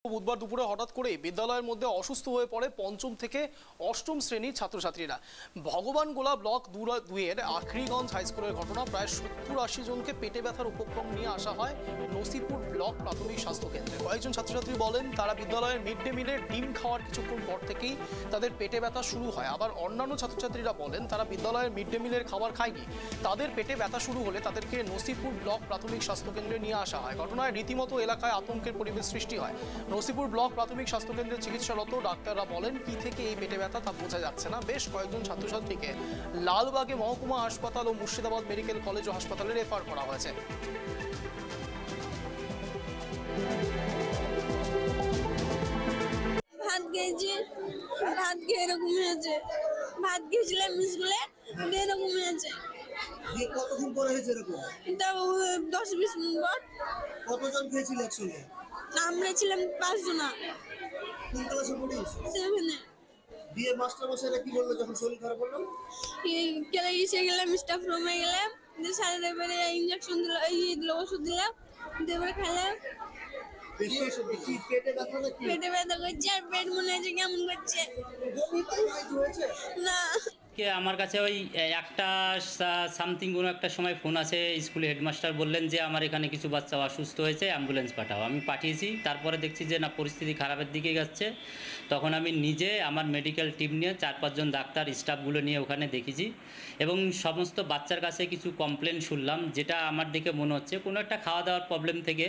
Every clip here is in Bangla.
বুধবার দুপুরে হঠাৎ করে বিদ্যালয়ের মধ্যে অসুস্থ হয়ে পড়ে পঞ্চম থেকে অষ্টম শ্রেণীর ছাত্রছাত্রীরা। ভগবানগোলা ব্লক 2-এর আখরিগঞ্জ হাই স্কুলের ঘটনা। প্রায় 70-80 জনকে পেটে ব্যথার উপক্রম নিয়ে আসা হয় নসিপুর ব্লক প্রাথমিক স্বাস্থ্য কেন্দ্রে। কয়েকজন ছাত্রছাত্রী বলেন তারা বিদ্যালয়ের মিড ডে মিলের ডিম খাওয়ার কিছুক্ষণ পর থেকেই তাদের পেটে ব্যথা শুরু হয়। আবার অন্যান্য ছাত্রছাত্রীরা বলেন তারা বিদ্যালয়ের মিড ডে মিলের খাবার খায়নি, তাদের পেটে ব্যথা শুরু হলে তাদেরকে নসিপুর ব্লক প্রাথমিক স্বাস্থ্য কেন্দ্রে নিয়ে আসা হয়। ঘটনায় রীতিমতো এলাকায় আতঙ্কের পরিবেশ সৃষ্টি হয়। নসিপুর ব্লক প্রাথমিক স্বাস্থ্য কেন্দ্রে চিকিৎসারত ডাক্তাররা বলেন কি থেকে এই পেটে ব্যথা তা বোঝা যাচ্ছে না। বেশ কয়েকজন ছাত্রছাত্রীকে লালবাগে মহকুমা হাসপাতাল ও মুর্শিদাবাদ মেডিকেল কলেজ ও হাসপাতালে রেফার করা হয়েছে। ভাত খেয়ে এরকম হয়েছে, ভাত খেয়েছিলাম স্কুলে, এরকম হয়েছে। কতক্ষণ পরে হয়েছে এরকম? 10-20 মিনিট পর। কতজন খেয়েছিল একসঙ্গে? আমরা ছিলাম 5 জন। কোন ক্লাসে পড়িস? 7-এ। দিয়ে মাস্টার মশাইরা কি বললো যখন শরীর খারাপ হলো? এসে গেলাম, স্টাফ রুমে গেলাম, দিয়ে স্যারের এবারে ইঞ্জেকশন দিল, ওষুধ দিলাম, এবারে খেলাম। পেটে ব্যথা নাকি? পেটে ব্যথা করছে আর পেট মনে হচ্ছে কেমন করছে। না আমার কাছে ওই একটা সামথিং কোনো একটা সময় ফোন আসে, স্কুলে হেডমাস্টার বললেন যে আমার এখানে কিছু বাচ্চা অসুস্থ হয়েছে, অ্যাম্বুলেন্স পাঠাও। আমি পাঠিয়েছি, তারপরে দেখছি যে না পরিস্থিতি খারাপের দিকে যাচ্ছে। তখন আমি নিজে আমার মেডিকেল টিম নিয়ে 4-5 জন ডাক্তার স্টাফগুলো নিয়ে ওখানে দেখেছি এবং সমস্ত বাচ্চার কাছে কিছু কমপ্লেন শুনলাম, যেটা আমার দেখে মনে হচ্ছে কোনো একটা খাওয়া দাওয়ার প্রবলেম থেকে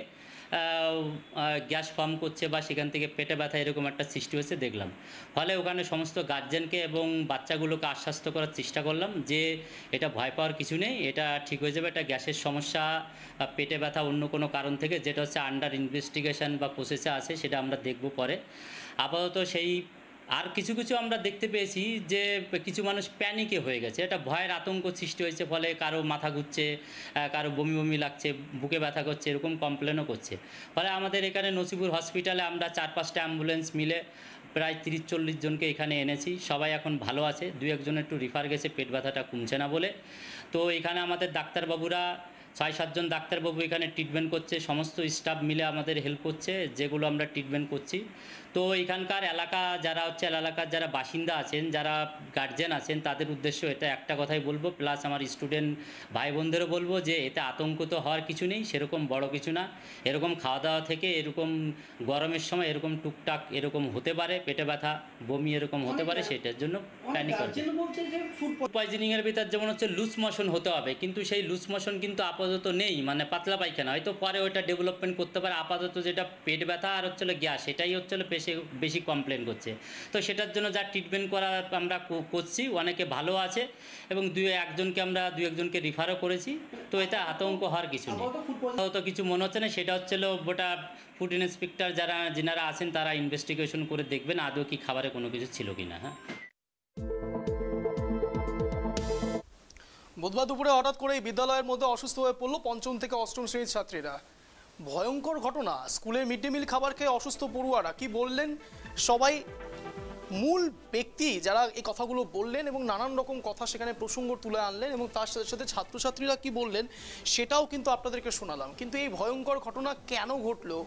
গ্যাস ফর্ম করছে বা সেখান থেকে পেটে ব্যথা এরকম একটা সৃষ্টি হয়েছে দেখলাম। ফলে ওখানে সমস্ত গার্জেনকে এবং বাচ্চাগুলোকে আশ্বস্ত করার চেষ্টা করলাম যে এটা ভয় পাওয়ার কিছু নেই, এটা ঠিক হয়ে যাবে, এটা গ্যাসের সমস্যা, পেটে ব্যথা অন্য কোনো কারণ থেকে, যেটা হচ্ছে আন্ডার ইনভেস্টিগেশন বা প্রসেসে আছে, সেটা আমরা দেখব পরে। আপাতত সেই আর কিছু কিছু আমরা দেখতে পেয়েছি যে কিছু মানুষ প্যানিকে হয়ে গেছে, এটা ভয়ের আতঙ্ক সৃষ্টি হয়েছে, ফলে কারো মাথা ঘুরছে, কারো বমি বমি লাগছে, বুকে ব্যথা করছে, এরকম কমপ্লেনও করছে। ফলে আমাদের এখানে নসিপুর হসপিটালে আমরা 4-5টা অ্যাম্বুলেন্স মিলে প্রায় 30-40 জনকে এখানে এনেছি। সবাই এখন ভালো আছে, 2-1 জন একটু রিফার গেছে পেট ব্যথাটা কমছে না বলে। তো এখানে আমাদের ডাক্তারবাবুরা 6-7 জন ডাক্তারবাবু এখানে ট্রিটমেন্ট করছে, সমস্ত স্টাফ মিলে আমাদের হেল্প করছে, যেগুলো আমরা ট্রিটমেন্ট করছি। তো এখানকার এলাকার যারা বাসিন্দা আছেন, যারা গার্জেন আছেন, তাদের উদ্দেশ্য এটা একটা কথাই বলবো, প্লাস আমার স্টুডেন্ট ভাই বোনদেরও বলবো যে এতে আতঙ্ক তো হওয়ার কিছু নেই, সেরকম বড় কিছু না। এরকম খাওয়া দাওয়া থেকে এরকম গরমের সময় এরকম টুকটাক এরকম হতে পারে, পেটে ব্যথা বমি এরকম হতে পারে, সেটার জন্য প্যানিক করছে। ফুড পয়জনিংয়ের ভিতর যেমন হচ্ছে লুজ মোশন হতে হবে, কিন্তু সেই লুজ মোশন কিন্তু আপাতত নেই, মানে পাতলা পায়খানা, হয়তো পরে ওইটা ডেভেলপমেন্ট করতে পারে। আপাতত যেটা পেট ব্যথা আর হচ্ছে গ্যাস, এটাই হচ্ছে বেশি কমপ্লেন করছে। তো সেটার জন্য যা ট্রিটমেন্ট করা আমরা করছি, অনেকে ভালো আছে এবং 2-1 জনকে রিফারও করেছি। তো এটা আতঙ্ক হওয়ার কিছু নেই, তো কিছু মনে হচ্ছে না। সেটা হচ্ছিল ওটা ফুড ইন্সপেক্টর যেনারা আছেন তারা ইনভেস্টিগেশন করে দেখবেন আদৌ কি খাবারে কোনো কিছু ছিল কিনা। হ্যাঁ, বুধবার দুপুরে হঠাৎ করে বিদ্যালয়ের মধ্যে অসুস্থ হয়ে পড়ল পঞ্চম থেকে অষ্টম শ্রেণীর ছাত্রীরা। ভয়ঙ্কর ঘটনা। স্কুলের মিড ডে মিল খাবার খেয়ে অসুস্থ পড়ুয়ারা কি বললেন, সবাই মূল ব্যক্তি যারা এই কথাগুলো বললেন এবং নানান রকম কথা সেখানে প্রসঙ্গ তুলে আনলেন এবং তার সাথে সাথে ছাত্রছাত্রীরা কি বললেন সেটাও কিন্তু আপনাদেরকে শোনালাম। কিন্তু এই ভয়ঙ্কর ঘটনা কেন ঘটলো,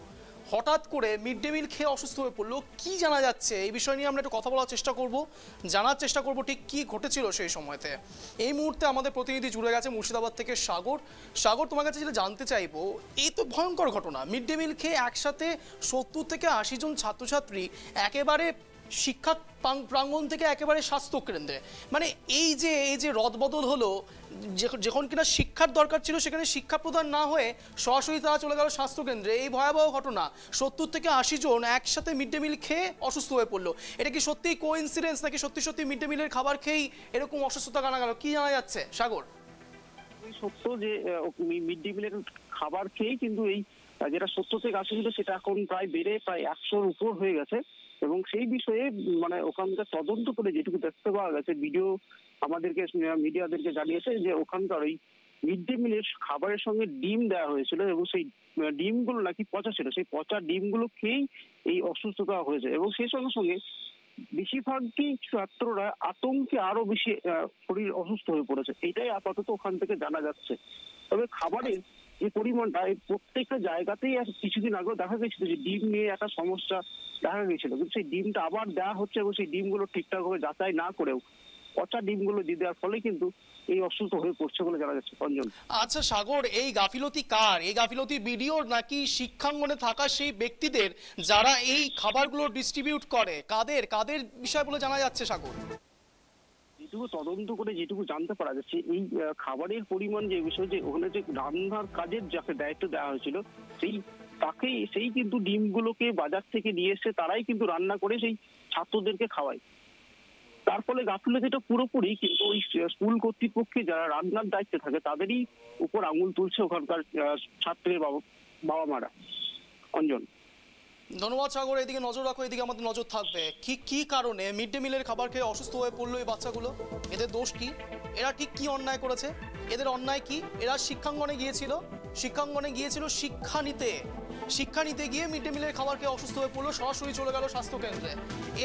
হঠাৎ করে মিড ডে মিল খেয়ে অসুস্থ হয়ে পড়লো, কি জানা যাচ্ছে এই বিষয় নিয়ে আমরা একটু কথা বলার চেষ্টা করব, জানার চেষ্টা করব ঠিক কি ঘটেছিল সেই সময়তে। এই মুহূর্তে আমাদের প্রতিনিধি জুড়ে গেছে মুর্শিদাবাদ থেকে সাগর, তোমার কাছে যেটা জানতে চাইবো, এই তো ভয়ঙ্কর ঘটনা, মিড ডে মিল খেয়ে একসাথে 70 থেকে 80 জন ছাত্রছাত্রী একেবারে শিক্ষা প্রাঙ্গণ থেকে একেবারে স্বাস্থ্য কেন্দ্রে, মানে এই যে রদবদল হলো, যখন কিনা শিক্ষার দরকার ছিল সেখানে শিক্ষা প্রদান না হয়ে সরাসরি তারা চলে গেল স্বাস্থ্য কেন্দ্রে। এই ভয়াবহ ঘটনা, 70 থেকে 80 জন একসাথে মিড ডে মিল খেয়ে অসুস্থ হয়ে পড়লো। এটা কি সত্যিই কোইন্সিডেন্স নাকি সত্যি মিড ডে মিলের খাবার খেয়েই এরকম অসুস্থতা জানা গেল, কি জানা যাচ্ছে সাগর? সত্য যে মিড ডে মিলের খাবার খেয়েই কিন্তু এই যেটা 70 থেকে 80 ছিল সেটা এখন প্রায় বেড়ে প্রায় 100-র উপর হয়ে গেছে। এবং সেই বিষয়ে মানে ওখানকার তদন্ত করে যেটুকু দেখতে পাওয়া গেছে, ভিডিও আমাদেরকে মিডিয়াদেরকে জানিয়েছে যে ওখানকার ওই মিড ডে মিলের খাবারের সঙ্গে ডিম দেওয়া হয়েছিল এবং সেই ডিমগুলো নাকি পচা ছিল, সেই পচা ডিমগুলো খেয়েই এই অসুস্থতা হয়েছে। এবং সেই সঙ্গে সঙ্গে বেশিরভাগই ছাত্ররা আতঙ্কে আরো বেশি শরীর অসুস্থ হয়ে পড়েছে, এটাই আপাতত ওখান থেকে জানা যাচ্ছে। তবে খাবারের যে পরিমাণটা, এই প্রত্যেকটা জায়গাতেই কিছুদিন আগেও দেখা গেছিল যে ডিম নিয়ে একটা সমস্যা দেখা গেছিল, কিন্তু সেই ডিমটা আবার দেওয়া হচ্ছে এবং সেই ডিমগুলো ঠিকঠাকভাবে যাচাই না করেও পচা ডিমগুলো দিয়ে দেওয়ার ফলে কিন্তু এই অসুস্থ হয়ে পড়ছে বলে জানা যাচ্ছে। অঞ্জন, আচ্ছা সাগর, এই গাফিলতি কার? এই গাফিলতি বিডিওর নাকি শিক্ষাঙ্গনে থাকা সেই ব্যক্তিদের যারা এই খাবারগুলো ডিস্ট্রিবিউট করে? কাদের কাদের বিষয় বলে জানা যাচ্ছে সাগর? যেটুকু তদন্ত করে যেটুকু জানতে পারা যাচ্ছে, এই খাবারের পরিমাণ যে বিষয়, যে ওখানে যে রান্নার কাজের যাকে দায়িত্ব দেওয়া হয়েছিল সেই কিন্তু ডিমগুলোকে বাজার থেকে নিয়ে এসে তারাই কিন্তু রান্না করে সেই ছাত্রদেরকে খাওয়ায়। তার ফলে গাফিলতিটা পুরোপুরি কিন্তু ওই স্কুল কর্তৃপক্ষে যারা রান্নার দায়িত্বে থাকে তাদেরই উপর আঙুল তুলছে ওখানকার ছাত্রের বাবা মারা। অঞ্জন, ধন্যবাদ সাগর, এদিকে নজর রাখো, এদিকে আমাদের নজর থাকবে। কি কারণে মিড ডে মিলের খাবার খেয়ে অসুস্থ হয়ে পড়লো এই বাচ্চাগুলো? এদের দোষ কি? এরা ঠিক কি অন্যায় করেছে? এদের অন্যায় কি? এরা শিক্ষাঙ্গনে গিয়েছিল শিক্ষা নিতে গিয়ে মিড ডে মিলের খাবার খেয়ে অসুস্থ হয়ে পড়লো, সরাসরি চলে গেল স্বাস্থ্যকেন্দ্রে।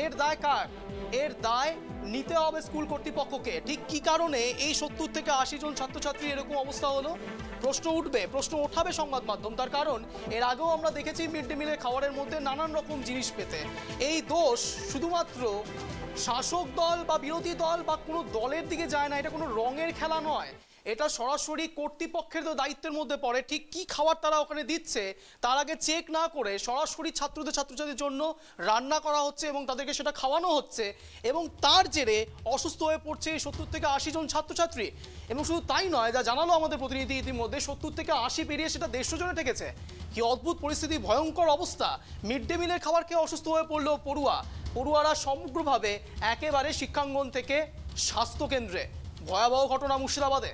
এর দায় কার? এর দায় নিতে হবে স্কুল কর্তৃপক্ষকে। ঠিক কি কারণে এই 70 থেকে 80 জন ছাত্রছাত্রী এরকম অবস্থা হলো? প্রশ্ন ওঠাবে সংবাদ মাধ্যম। তার কারণ এর আগেও আমরা দেখেছি মিড ডে মিলের খাবারের মধ্যে নানান রকম জিনিস পেতে। এই দোষ শুধুমাত্র শাসক দল বা বিরোধী দল বা কোনো দলের দিকে যায় না, এটা কোনো রঙের খেলা নয়, এটা সরাসরি কর্তৃপক্ষের দায়িত্বের মধ্যে পড়ে। ঠিক কি খাবার তারা ওখানে দিচ্ছে তার আগে চেক না করে সরাসরি ছাত্রছাত্রীদের জন্য রান্না করা হচ্ছে এবং তাদেরকে সেটা খাওয়ানো হচ্ছে, এবং তার জেরে অসুস্থ হয়ে পড়ছে 70 থেকে 80 জন ছাত্রছাত্রী। এবং শুধু তাই নয়, যা জানালো আমাদের প্রতিনিধি ইতিমধ্যে, 70 থেকে 80 পেরিয়ে সেটা 150 জনে ঠেকেছে। কি অদ্ভুত পরিস্থিতি, ভয়ঙ্কর অবস্থা। মিড ডে মিলের খাবার খেয়ে অসুস্থ হয়ে পড়লো পড়ুয়ারা সমগ্রভাবে একেবারে শিক্ষাঙ্গন থেকে স্বাস্থ্যকেন্দ্রে। ভয়াবহ ঘটনা মুর্শিদাবাদে।